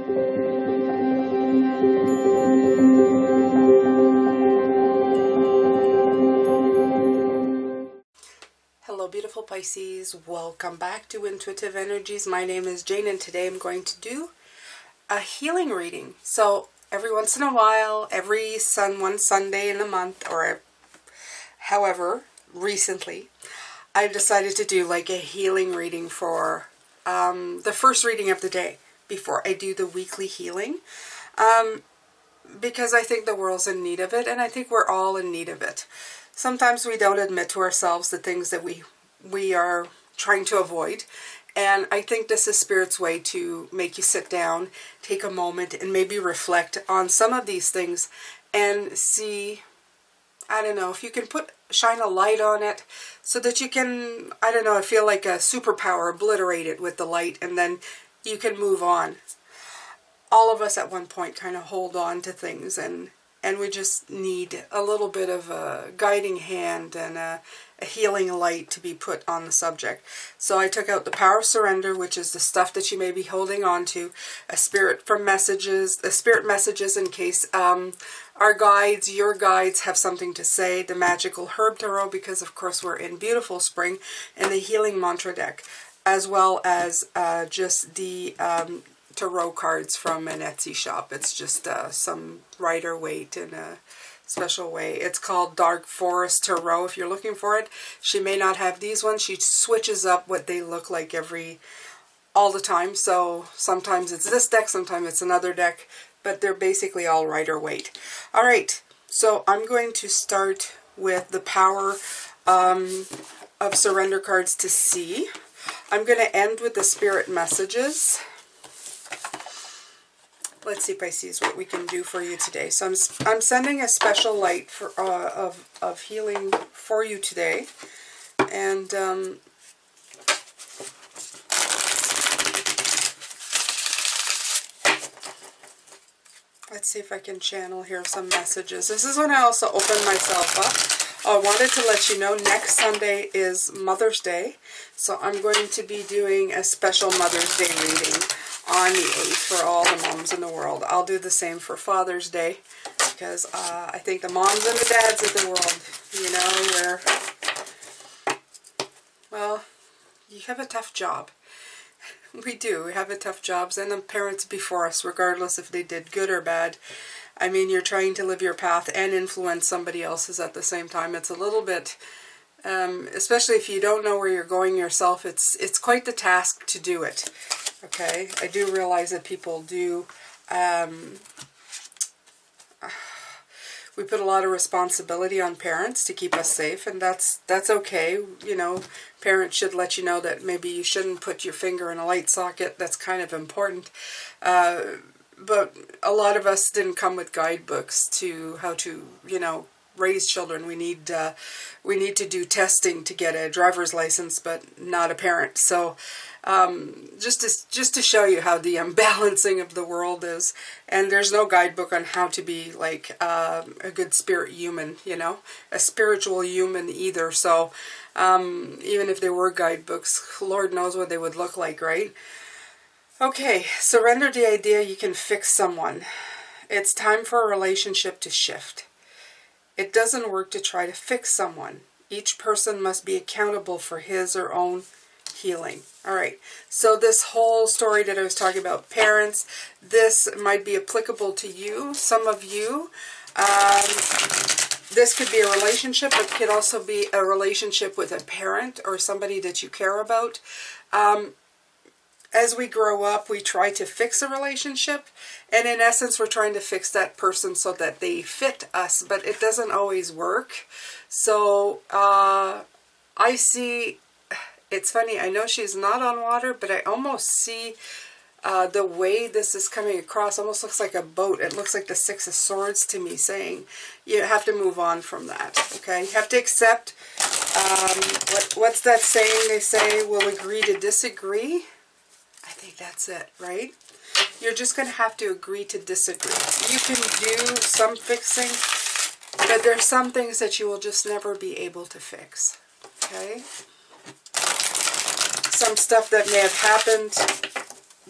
Hello beautiful Pisces, welcome back to Intuitive Energies. My name is Jane and today I'm going to do a healing reading. So every once in a while, one Sunday in a month, or however, recently, I've decided to do like a healing reading for the first reading of the day before I do the weekly healing. Because I think the world's in need of it, and I think we're all in need of it. Sometimes we don't admit to ourselves the things that we are trying to avoid, and I think this is Spirit's way to make you sit down, take a moment, and maybe reflect on some of these things and see, I don't know, if you can shine a light on it so that you can, I don't know, I feel like a superpower, obliterate it with the light, and then you can move on. All of us at one point kind of hold on to things, and we just need a little bit of a guiding hand and a healing light to be put on the subject. So I took out the power of surrender, which is the stuff that you may be holding on to, a spirit messages in case our guides, your guides, have something to say, the magical herb tarot, because of course we're in beautiful spring, and the healing mantra deck, as well as just the tarot cards from an Etsy shop. It's just some Rider-Waite in a special way. It's called Dark Forest Tarot if you're looking for it. She may not have these ones. She switches up what they look like all the time. So sometimes it's this deck, sometimes it's another deck, but they're basically all Rider-Waite. All right, so I'm going to start with the power of surrender cards to see. I'm going to end with the spirit messages. Let's see, Pisces, what we can do for you today. So I'm sending a special light for of healing for you today, and let's see if I can channel here some messages. This is when I also open myself up. I wanted to let you know next Sunday is Mother's Day, so I'm going to be doing a special Mother's Day reading on the 8th for all the moms in the world. I'll do the same for Father's Day, because I think the moms and the dads of the world, you know, well, you have a tough job. We do. We have a tough jobs, and the parents before us, regardless if they did good or bad. I mean, you're trying to live your path and influence somebody else's at the same time. It's a little bit, especially if you don't know where you're going yourself, it's quite the task to do it. Okay, I do realize that people do, we put a lot of responsibility on parents to keep us safe, and that's okay. You know, parents should let you know that maybe you shouldn't put your finger in a light socket. That's kind of important. But a lot of us didn't come with guidebooks to how to, you know, raise children. We need to do testing to get a driver's license, but not a parent. So just to show you how the unbalancing of the world is, and there's no guidebook on how to be like a good spirit human, you know, a spiritual human either. So even if there were guidebooks, Lord knows what they would look like, right? Okay, surrender the idea you can fix someone. It's time for a relationship to shift. It doesn't work to try to fix someone. Each person must be accountable for his or own healing. All right, so this whole story that I was talking about, parents, this might be applicable to you. Some of you, this could be a relationship, but it could also be a relationship with a parent or somebody that you care about. As we grow up, we try to fix a relationship, and in essence, we're trying to fix that person so that they fit us, but it doesn't always work. So I see, it's funny, I know she's not on water, but I almost see the way this is coming across, almost looks like a boat. It looks like the Six of Swords to me, saying you have to move on from that, okay? You have to accept, what's that saying they say, we'll agree to disagree? I think that's it, right? You're just going to have to agree to disagree. You can do some fixing, but there's some things that you will just never be able to fix, okay? Some stuff that may have happened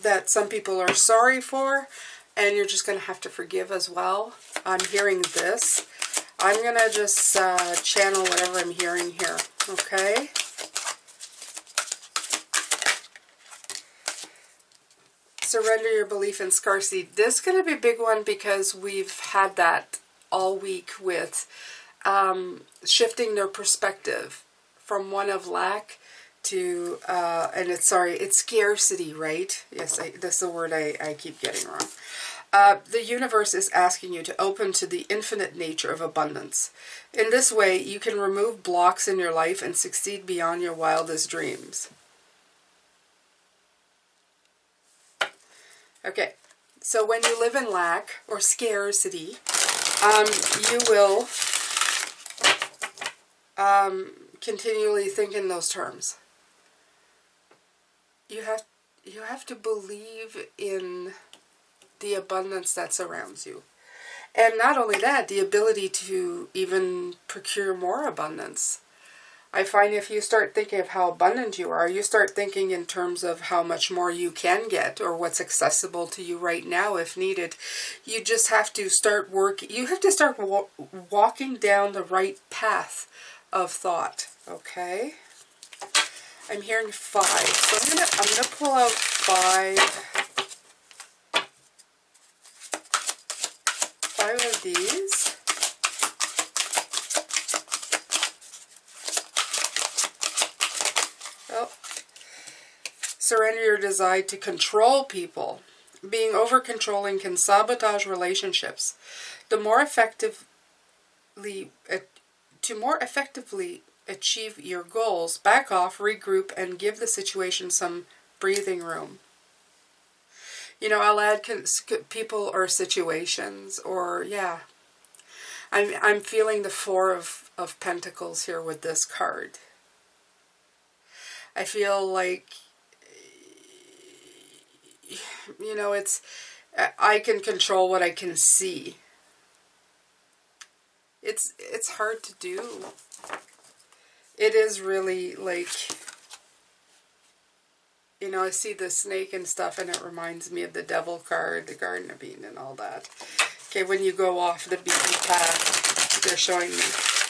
that some people are sorry for, and you're just going to have to forgive as well. I'm hearing this. I'm going to just channel whatever I'm hearing here, okay? Surrender your belief in scarcity. This is going to be a big one because we've had that all week with shifting their perspective from one of lack to, and it's scarcity, right? Yes, that's the word I keep getting wrong. The universe is asking you to open to the infinite nature of abundance. In this way, you can remove blocks in your life and succeed beyond your wildest dreams. Okay, so when you live in lack or scarcity, you will continually think in those terms. You have to believe in the abundance that surrounds you. And not only that, the ability to even procure more abundance. I find if you start thinking of how abundant you are, you start thinking in terms of how much more you can get or what's accessible to you right now if needed. You just have to start walking down the right path of thought, okay? I'm hearing 5. So I'm gonna pull out 5 of these. Oh. Surrender your desire to control people. Being over-controlling can sabotage relationships. To more effectively achieve your goals, back off, regroup, and give the situation some breathing room. You know, I'll add people or situations, or yeah. I'm feeling the 4 of Pentacles here with this card. I feel like, you know, I can control what I can see. It's hard to do. It is really like, you know, I see the snake and stuff and it reminds me of the Devil card, the Garden of Eden and all that. Okay, when you go off the beaten path, they're showing me,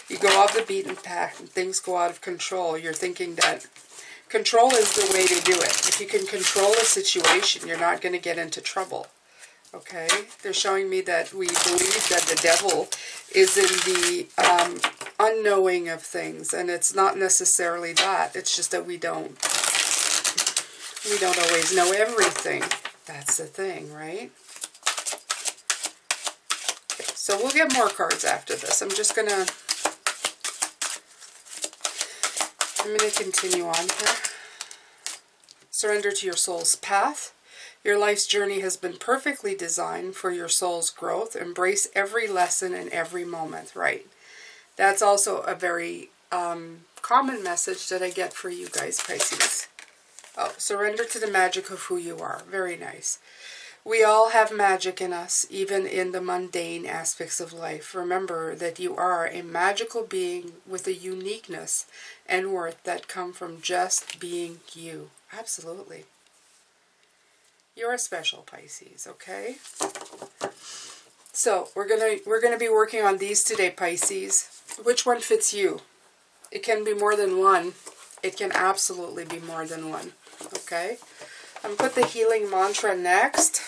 you go off the beaten path and things go out of control. You're thinking that control is the way to do it. If you can control a situation, you're not going to get into trouble. Okay? They're showing me that we believe that the devil is in the unknowing of things, and it's not necessarily that. It's just that we don't always know everything. That's the thing, right? Okay, so we'll get more cards after this. I'm going to continue on here. Surrender to your soul's path. Your life's journey has been perfectly designed for your soul's growth. Embrace every lesson and every moment, right? That's also a very common message that I get for you guys, Pisces. Oh, surrender to the magic of who you are. Very nice. We all have magic in us, even in the mundane aspects of life. Remember that you are a magical being with a uniqueness and worth that come from just being you. Absolutely. You're a special Pisces, okay? So, we're gonna be working on these today, Pisces. Which one fits you? It can be more than one. It can absolutely be more than one, okay? I'm going to put the healing mantra next.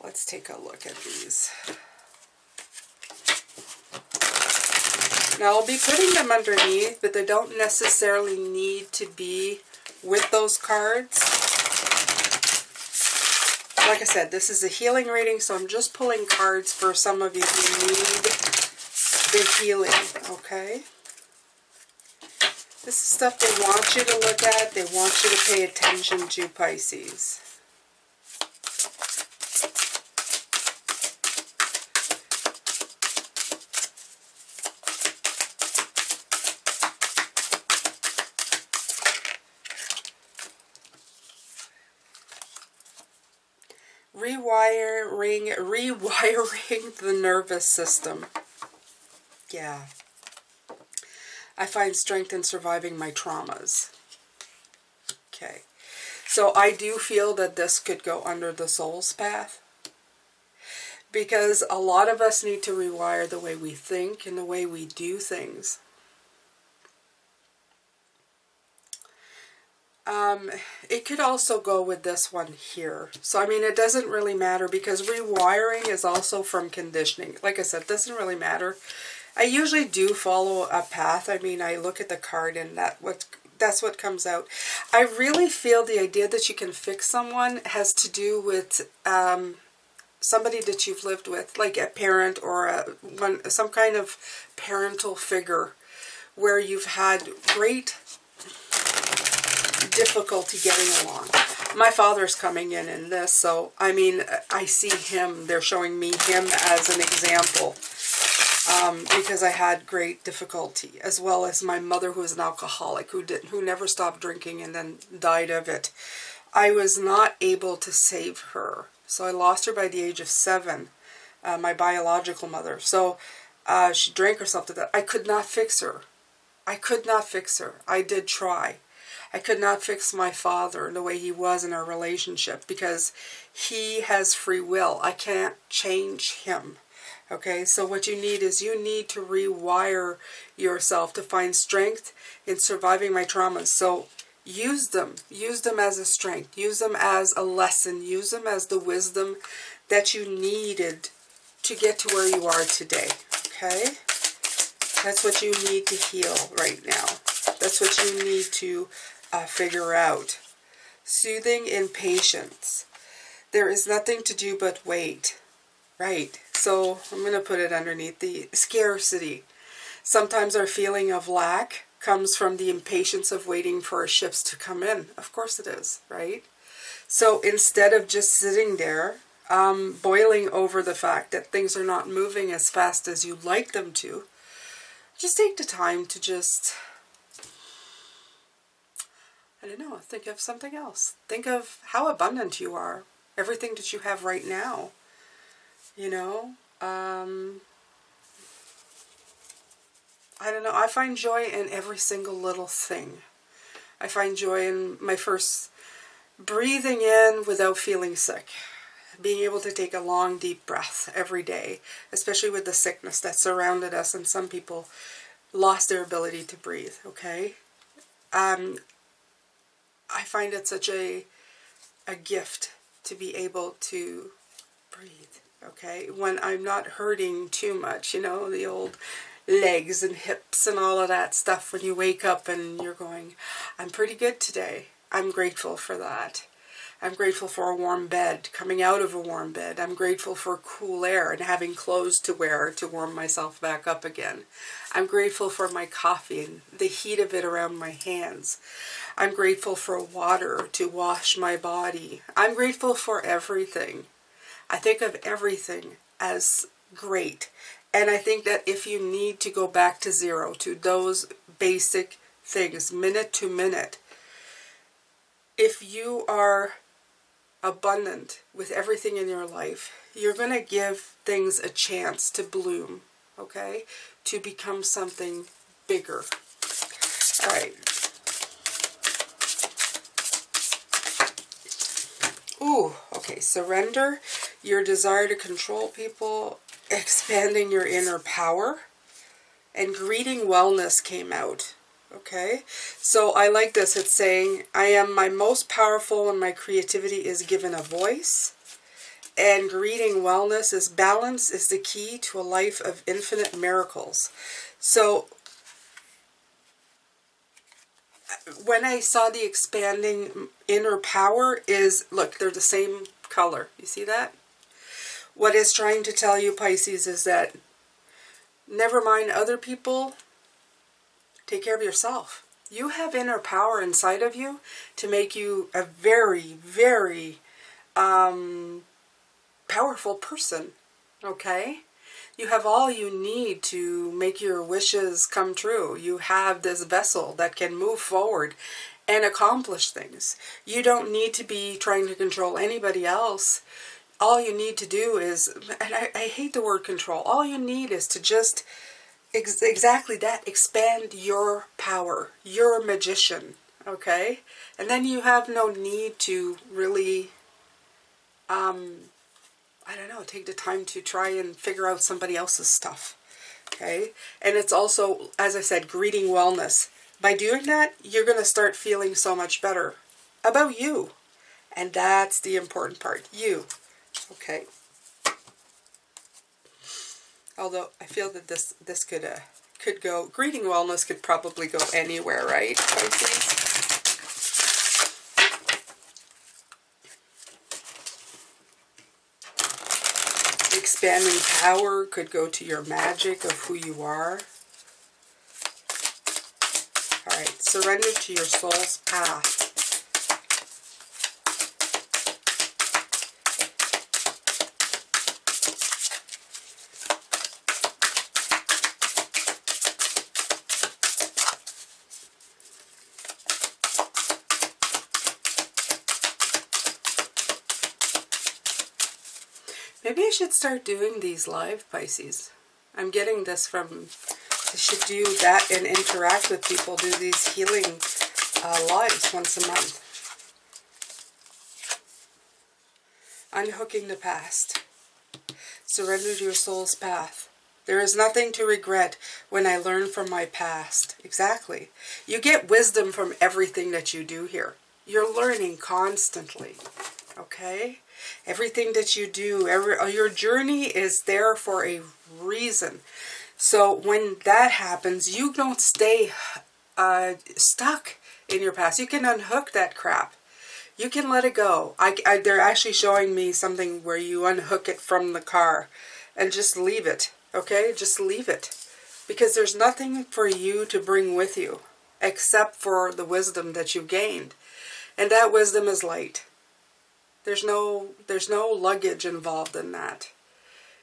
Let's take a look at these. Now, I'll be putting them underneath, but they don't necessarily need to be with those cards. Like I said, this is a healing reading, so I'm just pulling cards for some of you who need the healing, okay? This is stuff they want you to look at, they want you to pay attention to, Pisces. Rewiring the nervous system. Yeah. I find strength in surviving my traumas. So I do feel that this could go under the soul's path, because a lot of us need to rewire the way we think and the way we do things. It could also go with this one here. So, I mean, it doesn't really matter, because rewiring is also from conditioning. Like I said, it doesn't really matter. I usually do follow a path. I mean, I look at the card and that's what comes out. I really feel the idea that you can fix someone has to do with somebody that you've lived with, like a parent or some kind of parental figure where you've had great difficulty getting along. My father's coming in this, so I mean, I see him, they're showing me him as an example, because I had great difficulty, as well as my mother, who was an alcoholic, who never stopped drinking and then died of it. I was not able to save her, so I lost her by the age of 7, my biological mother. So she drank herself to death. I could not fix her. I could not fix her. I did try. I could not fix my father the way he was in our relationship, because he has free will. I can't change him. Okay, so what you need is you need to rewire yourself to find strength in surviving my traumas. So use them as a strength, use them as a lesson, use them as the wisdom that you needed to get to where you are today. Okay, that's what you need to heal right now. That's what you need to figure out. Soothing impatience. There is nothing to do but wait. Right. So I'm going to put it underneath the scarcity. Sometimes our feeling of lack comes from the impatience of waiting for our shifts to come in. Of course it is, right? So instead of just sitting there, boiling over the fact that things are not moving as fast as you'd like them to, just take the time to just, I don't know, think of something else. Think of how abundant you are. Everything that you have right now. You know, I don't know. I find joy in every single little thing. I find joy in my first breathing in without feeling sick. Being able to take a long, deep breath every day, especially with the sickness that surrounded us, and some people lost their ability to breathe, okay? I find it such a gift to be able to breathe. Okay, when I'm not hurting too much, you know, the old legs and hips and all of that stuff, when you wake up and you're going, I'm pretty good today. I'm grateful for that. I'm grateful for a warm bed, coming out of a warm bed. I'm grateful for cool air and having clothes to wear to warm myself back up again. I'm grateful for my coffee and the heat of it around my hands. I'm grateful for water to wash my body. I'm grateful for everything. I think of everything as great. And I think that if you need to go back to zero, to those basic things, minute to minute, if you are abundant with everything in your life, you're going to give things a chance to bloom, okay? To become something bigger. All right. Ooh, okay, surrender, your desire to control people, expanding your inner power, and greeting wellness came out, okay? So I like this. It's saying, I am my most powerful when my creativity is given a voice, and greeting wellness is balance is the key to a life of infinite miracles. So when I saw the expanding inner power is, look, they're the same color. You see that? What it's trying to tell you, Pisces, is that never mind other people, take care of yourself. You have inner power inside of you to make you a very, very powerful person, okay? You have all you need to make your wishes come true. You have this vessel that can move forward and accomplish things. You don't need to be trying to control anybody else. All you need to do is, and I hate the word control, all you need is to just, exactly that, expand your power. You're a magician, okay? And then you have no need to really, I don't know, take the time to try and figure out somebody else's stuff, okay? And it's also, as I said, greeting wellness. By doing that, you're going to start feeling so much better about you. And that's the important part, you, okay? Although I feel that this could go, greeting wellness could probably go anywhere, right, Pisces? Expanding power could go to your magic of who you are. All right, surrender to your soul's path. Maybe I should start doing these live, Pisces. I'm getting this from, I should do that and interact with people, do these healing lives once a month. Unhooking the past. Surrender to your soul's path. There is nothing to regret when I learn from my past. Exactly. You get wisdom from everything that you do here. You're learning constantly. Okay? Everything that you do, your journey is there for a reason. So when that happens, you don't stay stuck in your past. You can unhook that crap. You can let it go. They're actually showing me something where you unhook it from the car and just leave it. Okay? Just leave it. Because there's nothing for you to bring with you except for the wisdom that you gained. And that wisdom is light. There's no luggage involved in that.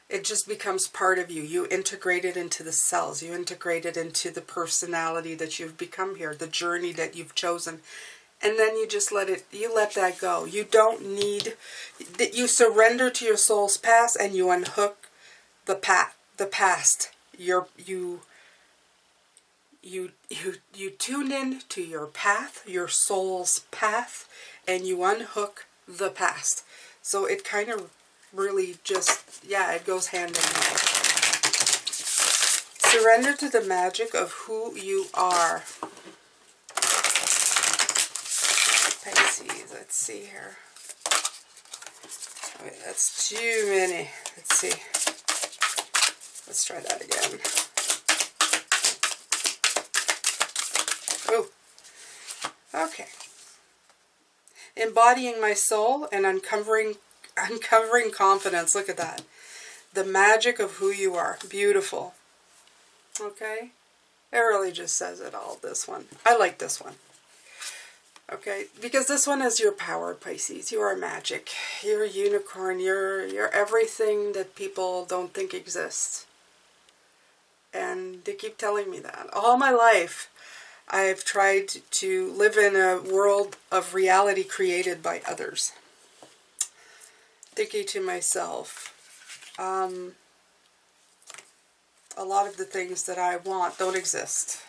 It just becomes part of you. You integrate it into the cells. You integrate it into the personality that you've become here, the journey that you've chosen. And then you just let that go. You don't need, you surrender to your soul's past and you unhook the past. You tune in to your path, your soul's path, and you unhook the past. So it kind of really just, yeah, it goes hand in hand. Surrender to the magic of who you are. Pisces, let's see here. Wait, that's too many. Let's see. Let's try that again. Oh, okay. Embodying my soul and uncovering confidence. Look at that. The magic of who you are. Beautiful. Okay? It really just says it all, this one. I like this one. Okay? Because this one is your power, Pisces. You are magic. You're a unicorn. You're everything that people don't think exists. And they keep telling me that. All my life, I've tried to live in a world of reality created by others. Thinking to myself, a lot of the things that I want don't exist.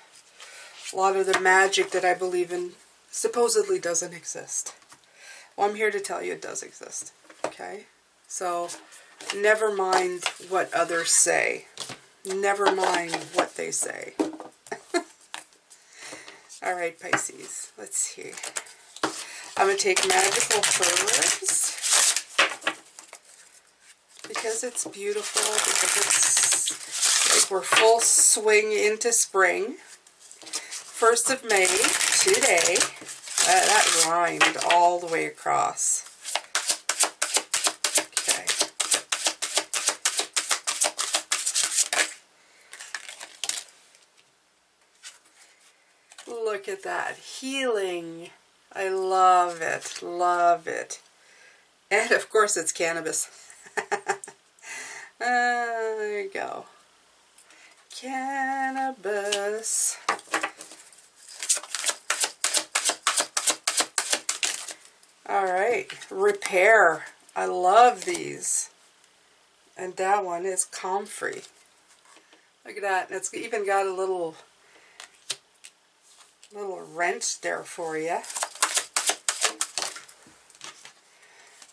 A lot of the magic that I believe in supposedly doesn't exist. Well, I'm here to tell you it does exist. Okay? So, never mind what others say. Never mind what they say. Alright, Pisces. Let's see. I'm going to take magical herbs. Because it's beautiful. Because it's like we're full swing into spring. 1st of May, today. That rhymed all the way across. Okay. Look at that. Healing. I love it. Love it. And of course it's cannabis. There you go. Cannabis. Alright. Repair. I love these. And that one is comfrey. Look at that. It's even got a little Little wrench there for you.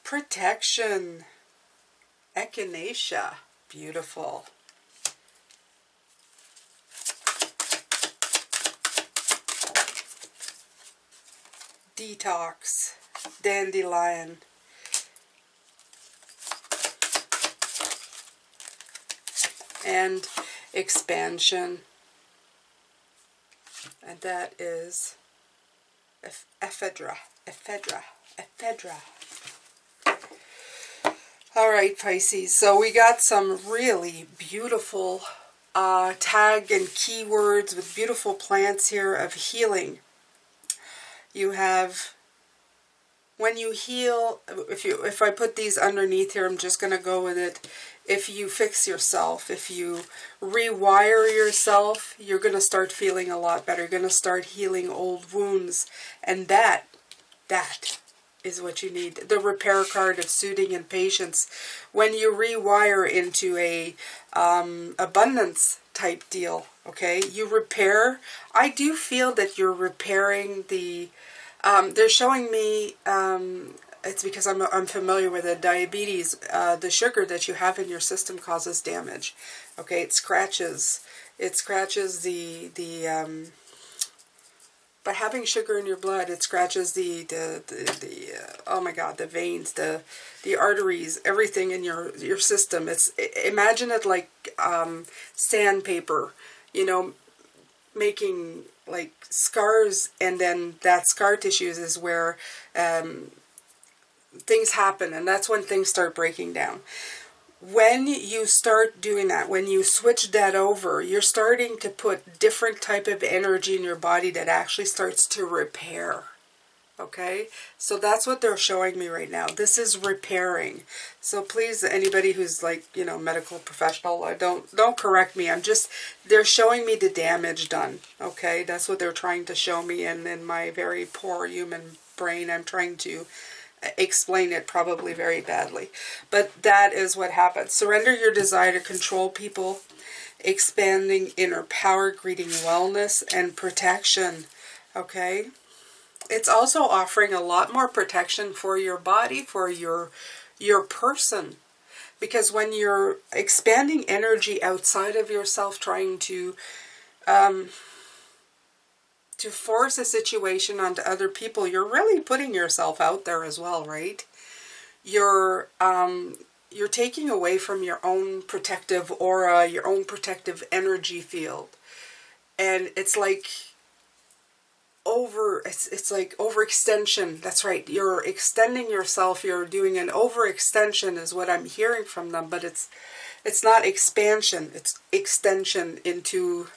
Protection. Echinacea. Beautiful. Detox. Dandelion. And expansion. And that is ephedra. Ephedra. Ephedra. Alright, Pisces. So we got some really beautiful tag and keywords with beautiful plants here of healing. You have, when you heal, if I put these underneath here, I'm just going to go with it. If you fix yourself, if you rewire yourself, you're going to start feeling a lot better. You're going to start healing old wounds. And that is what you need. The repair card of soothing and patience. When you rewire into a abundance type deal, okay, you repair. I do feel that you're repairing the, they're showing me, it's because I'm familiar with it, diabetes, the sugar that you have in your system causes damage. Okay, it scratches the by having sugar in your blood, it scratches the oh my God, the veins, the arteries, everything in your system. Imagine it like sandpaper, you know, making like scars, and then that scar tissues is where things happen, and that's when things start breaking down. When you start doing that, when you switch that over, you're starting to put different type of energy in your body that actually starts to repair. Okay? So that's what they're showing me right now. This is repairing. So please, anybody who's like, you know, medical professional, don't correct me. They're showing me the damage done. Okay? That's what they're trying to show me, and in my very poor human brain, I'm trying to explain it probably very badly. But that is what happens. Surrender your desire to control people, expanding inner power, greeting wellness and protection. Okay? It's also offering a lot more protection for your body, for your person. Because when you're expanding energy outside of yourself, trying to force a situation onto other people, you're really putting yourself out there as well, right? You're taking away from your own protective aura, your own protective energy field. And it's like it's like overextension. That's right. You're extending yourself. You're doing an overextension is what I'm hearing from them, but it's not expansion. It's extension into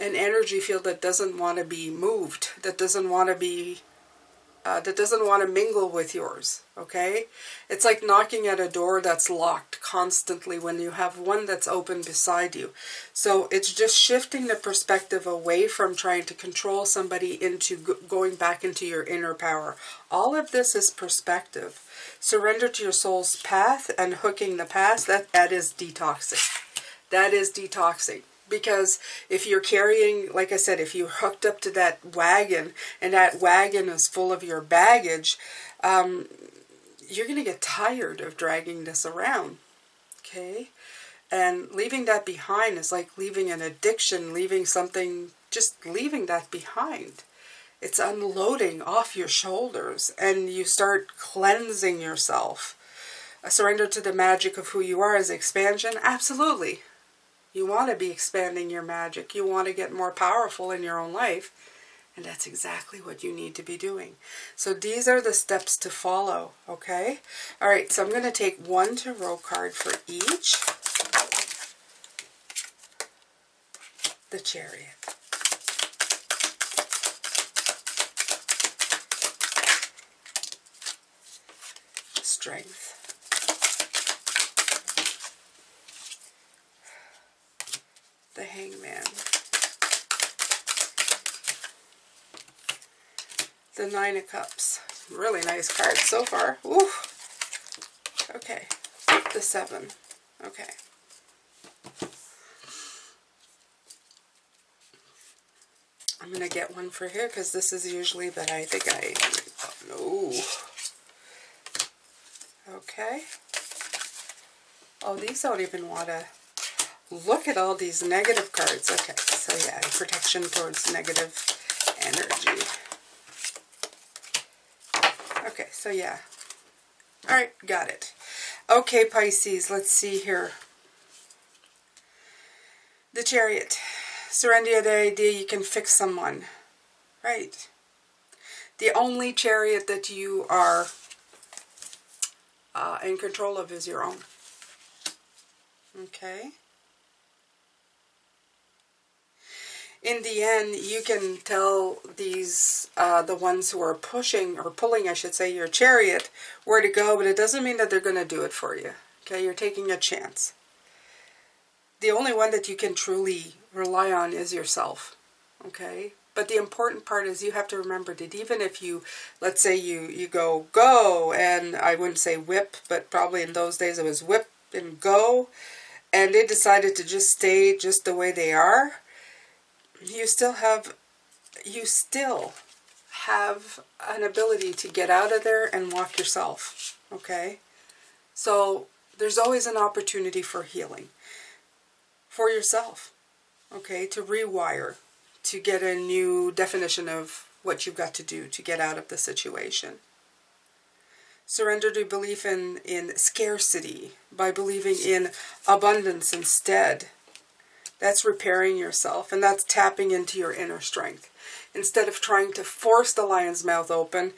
an energy field that doesn't want to be moved, that doesn't want to mingle with yours. Okay, it's like knocking at a door that's locked constantly when you have one that's open beside you. So it's just shifting the perspective away from trying to control somebody into going back into your inner power. All of this is perspective. Surrender to your soul's path and hooking the past. That is detoxing. That is detoxing. Because if you're carrying, like I said, if you're hooked up to that wagon and that wagon is full of your baggage, you're going to get tired of dragging this around. Okay? And leaving that behind is like leaving an addiction, leaving something, just leaving that behind. It's unloading off your shoulders, and you start cleansing yourself. A surrender to the magic of who you are is expansion. Absolutely. You want to be expanding your magic. You want to get more powerful in your own life. And that's exactly what you need to be doing. So these are the steps to follow, okay? All right, so I'm going to take one tarot card for each. The Chariot. Strength. The Hangman. The Nine of Cups. Really nice card so far. Ooh. Okay. The Seven. Okay. I'm going to get one for here because this is usually that I think I... Oh, no. Okay. Oh, these don't even want to... Look at all these negative cards. Okay, so yeah, protection towards negative energy. Okay, so yeah. Alright, got it. Okay, Pisces, let's see here. The Chariot. Surrender the idea you can fix someone. Right. The only chariot that you are in control of is your own. Okay. In the end, you can tell these, the ones who are pushing, or pulling, I should say, your chariot, where to go, but it doesn't mean that they're going to do it for you. Okay, you're taking a chance. The only one that you can truly rely on is yourself. Okay? But the important part is you have to remember that even if you, let's say you go, and I wouldn't say whip, but probably in those days it was whip and go, and they decided to just stay just the way they are, you still have an ability to get out of there and walk yourself, okay? So there's always an opportunity for healing for yourself, okay, to rewire, to get a new definition of what you've got to do to get out of the situation. Surrender to belief in scarcity by believing in abundance instead. That's repairing yourself, and that's tapping into your inner strength. Instead of trying to force the lion's mouth open,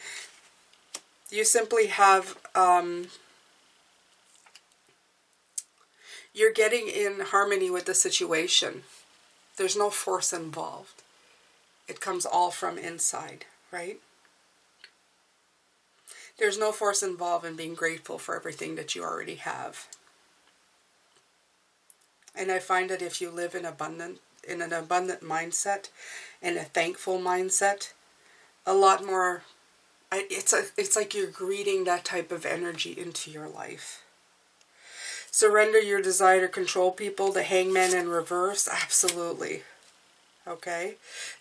you simply have, you're getting in harmony with the situation. There's no force involved. It comes all from inside, right? There's no force involved in being grateful for everything that you already have. And I find that if you live in an abundant mindset, and a thankful mindset, a lot more, it's like you're greeting that type of energy into your life. Surrender your desire to control people, the Hangman in reverse, absolutely. Okay?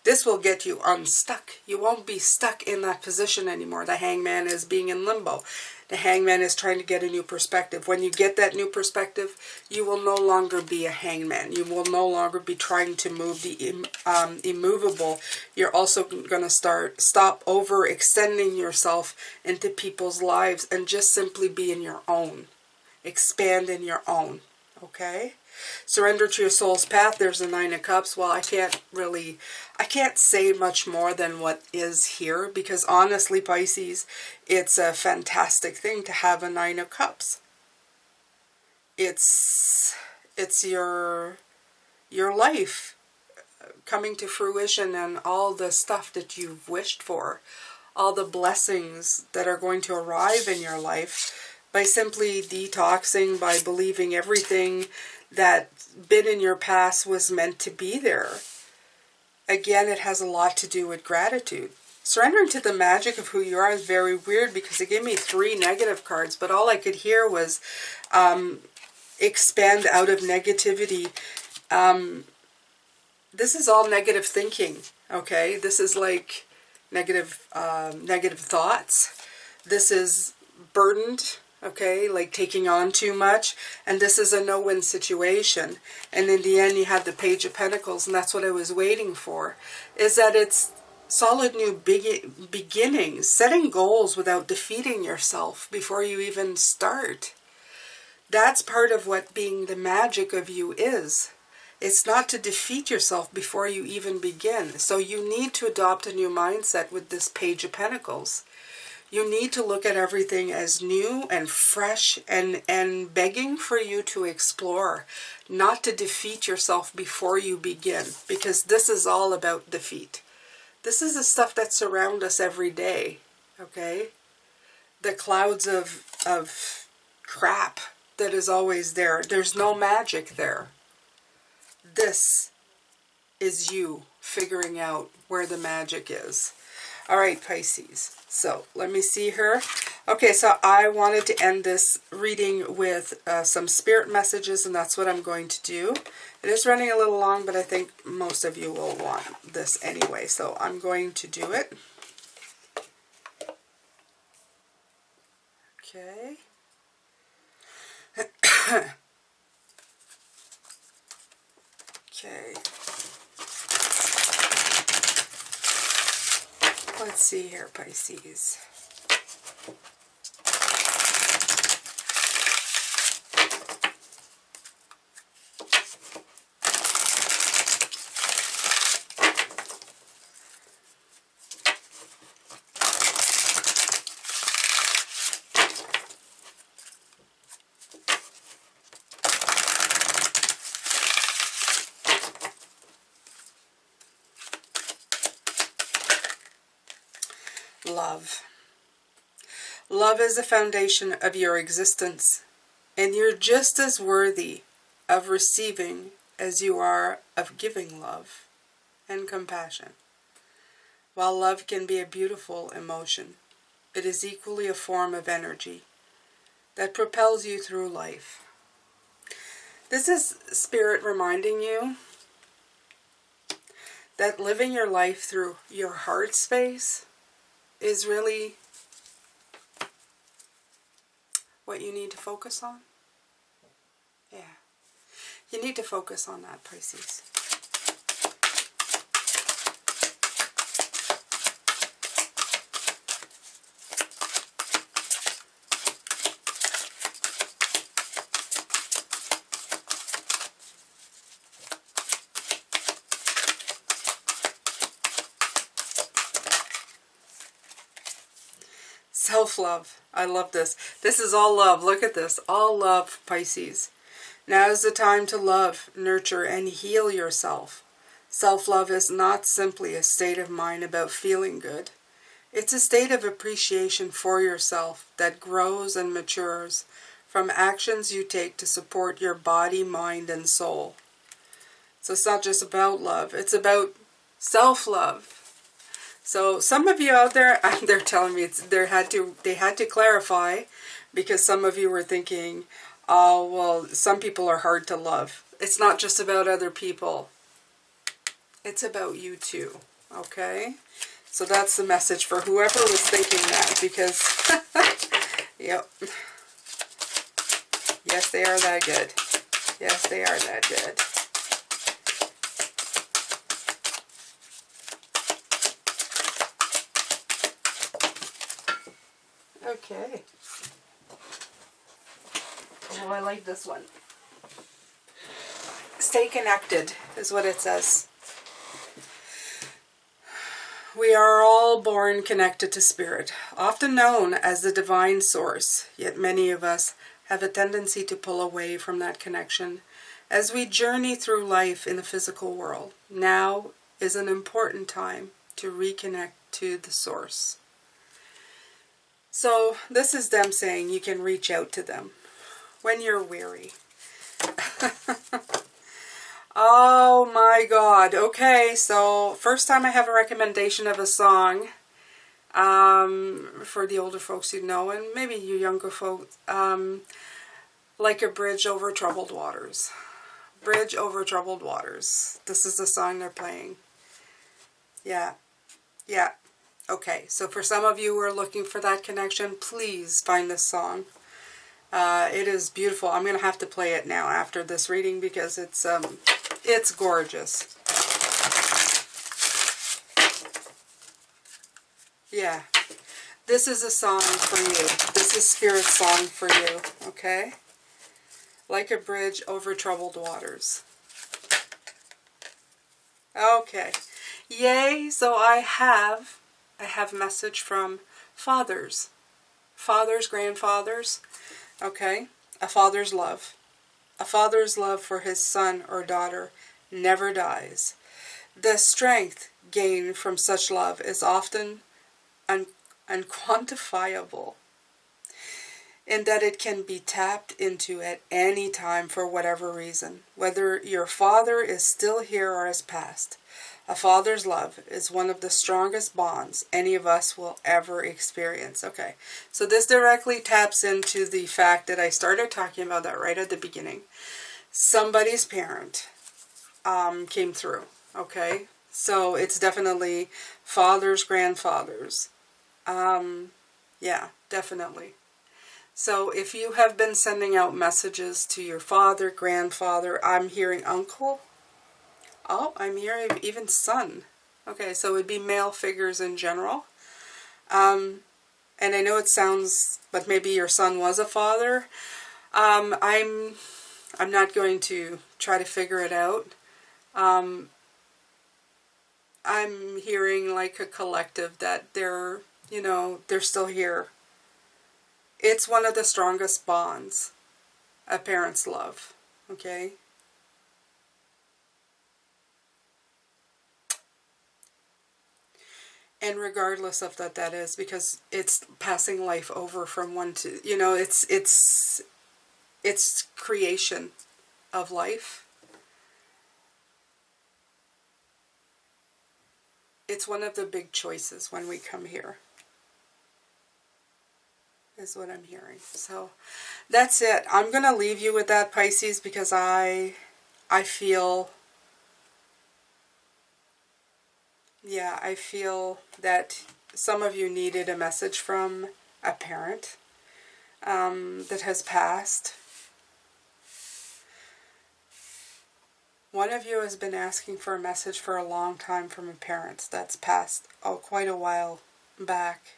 This will get you unstuck. You won't be stuck in that position anymore. The Hangman is being in limbo. The Hangman is trying to get a new perspective. When you get that new perspective, you will no longer be a hangman. You will no longer be trying to move the immovable. You're also going to stop overextending yourself into people's lives and just simply be in your own. Expand in your own. Okay? Surrender to your soul's path. There's a Nine of Cups. Well, I can't say much more than what is here, because honestly, Pisces, it's a fantastic thing to have a Nine of Cups. It's your life coming to fruition, and all the stuff that you've wished for, all the blessings that are going to arrive in your life by simply detoxing, by believing everything that's been in your past was meant to be there. Again, it has a lot to do with gratitude. Surrendering to the magic of who you are is very weird, because it gave me 3 negative cards, but all I could hear was expand out of negativity. This is all negative thinking, okay? This is like negative thoughts. This is burdened, okay, like taking on too much, and this is a no-win situation. And in the end, you have the Page of Pentacles, and that's what I was waiting for, is that it's solid new beginnings, setting goals without defeating yourself before you even start. That's part of what being the magic of you is. It's not to defeat yourself before you even begin. So you need to adopt a new mindset with this Page of Pentacles. You need to look at everything as new and fresh and begging for you to explore, not to defeat yourself before you begin, because this is all about defeat. This is the stuff that surrounds us every day, okay? The clouds of crap that is always there. There's no magic there. This is you figuring out where the magic is. All right, Pisces. So let me see here. Okay, so I wanted to end this reading with some spirit messages, and that's what I'm going to do. It is running a little long, but I think most of you will want this anyway, so I'm going to do it. Okay. Okay. Let's see here, Pisces. Love. Love is the foundation of your existence, and you're just as worthy of receiving as you are of giving love and compassion. While love can be a beautiful emotion, it is equally a form of energy that propels you through life. This is Spirit reminding you that living your life through your heart space is really what you need to focus on. Yeah. You need to focus on that, Pisces. Self-love. I love this. This is all love. Look at this. All love, Pisces. Now is the time to love, nurture, and heal yourself. Self-love is not simply a state of mind about feeling good. It's a state of appreciation for yourself that grows and matures from actions you take to support your body, mind, and soul. So it's not just about love. It's about self-love. So some of you out there, they're telling me they had to clarify, because some of you were thinking, oh, well, some people are hard to love. It's not just about other people. It's about you too, okay? So that's the message for whoever was thinking that, because, yep. Yes, they are that good. Yes, they are that good. Okay. Oh, I like this one. Stay connected is what it says. We are all born connected to Spirit, often known as the divine source, yet many of us have a tendency to pull away from that connection as we journey through life in the physical world. Now is an important time to reconnect to the source. So this is them saying you can reach out to them when you're weary. Oh my God. Okay, so first time I have a recommendation of a song for the older folks who know, and maybe you younger folks, Like a Bridge Over Troubled Waters. Bridge Over Troubled Waters. This is the song they're playing. Yeah. Yeah. Okay, so for some of you who are looking for that connection, please find this song. It is beautiful. I'm going to have to play it now after this reading because it's gorgeous. Yeah. This is a song for you. This is Spirit's song for you, okay? Like a Bridge Over Troubled Waters. Okay. Yay, so I have a message from fathers. Fathers, grandfathers. Okay? A father's love. A father's love for his son or daughter never dies. The strength gained from such love is often unquantifiable, in that it can be tapped into at any time for whatever reason, whether your father is still here or has passed. A father's love is one of the strongest bonds any of us will ever experience. Okay, so this directly taps into the fact that I started talking about that right at the beginning. Somebody's parent came through, okay? So it's definitely fathers, grandfathers. Yeah, definitely. So if you have been sending out messages to your father, grandfather, I'm hearing uncle. Oh, I'm hearing even son. Okay, so it would be male figures in general. And I know it sounds, but maybe your son was a father. I'm not going to try to figure it out. I'm hearing like a collective that they're, you know, they're still here. It's one of the strongest bonds a parent's love. Okay? And regardless of that is, because it's passing life over from one to, you know, it's creation of life. It's one of the big choices when we come here, is what I'm hearing. So that's it. I'm going to leave you with that, Pisces, because I feel, yeah, I feel that some of you needed a message from a parent that has passed. One of you has been asking for a message for a long time from a parent that's passed quite a while back.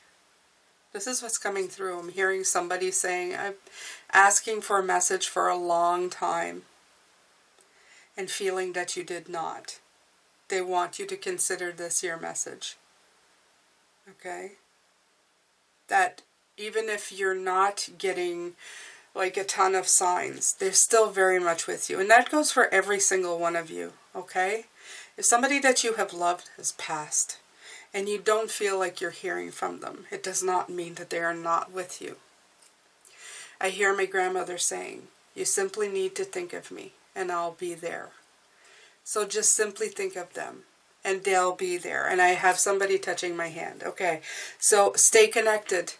This is what's coming through. I'm hearing somebody saying, I'm asking for a message for a long time and feeling that you did not. They want you to consider this your message. Okay? That even if you're not getting like a ton of signs, they're still very much with you. And that goes for every single one of you. Okay? If somebody that you have loved has passed and you don't feel like you're hearing from them, it does not mean that they are not with you. I hear my grandmother saying, you simply need to think of me and I'll be there. So just simply think of them and they'll be there. And I have somebody touching my hand. Okay, so stay connected.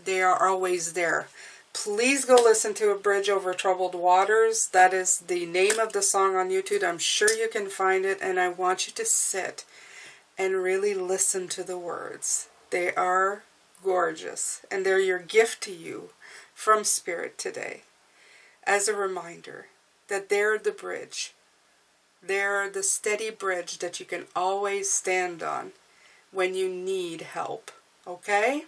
They are always there. Please go listen to A Bridge Over Troubled Waters. That is the name of the song on YouTube. I'm sure you can find it. And I want you to sit and really listen to the words. They are gorgeous. And they're your gift to you from Spirit today. As a reminder that they're the bridge. They're the steady bridge that you can always stand on when you need help. Okay?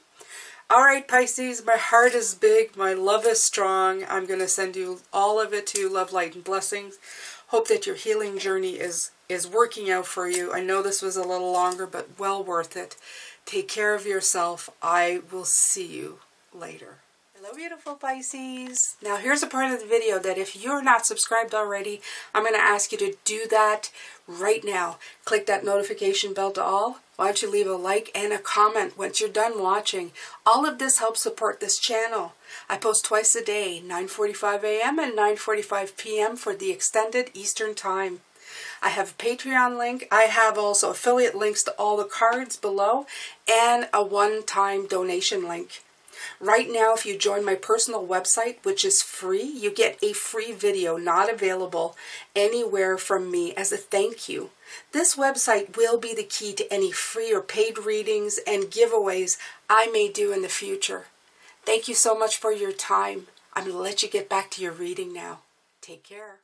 Alright, Pisces, my heart is big. My love is strong. I'm going to send you all of it to you. Love, light, and blessings. Hope that your healing journey is working out for you. I know this was a little longer, but well worth it. Take care of yourself. I will see you later. Hello, beautiful Pisces. Now, here's a part of the video that if you're not subscribed already, I'm going to ask you to do that right now. Click that notification bell to all. Why don't you leave a like and a comment once you're done watching. All of this helps support this channel. I post twice a day, 9:45 a.m. and 9:45 p.m. for the extended Eastern Time. I have a Patreon link. I have also affiliate links to all the cards below and a one-time donation link. Right now, if you join my personal website, which is free, you get a free video not available anywhere from me as a thank you. This website will be the key to any free or paid readings and giveaways I may do in the future. Thank you so much for your time. I'm going to let you get back to your reading now. Take care.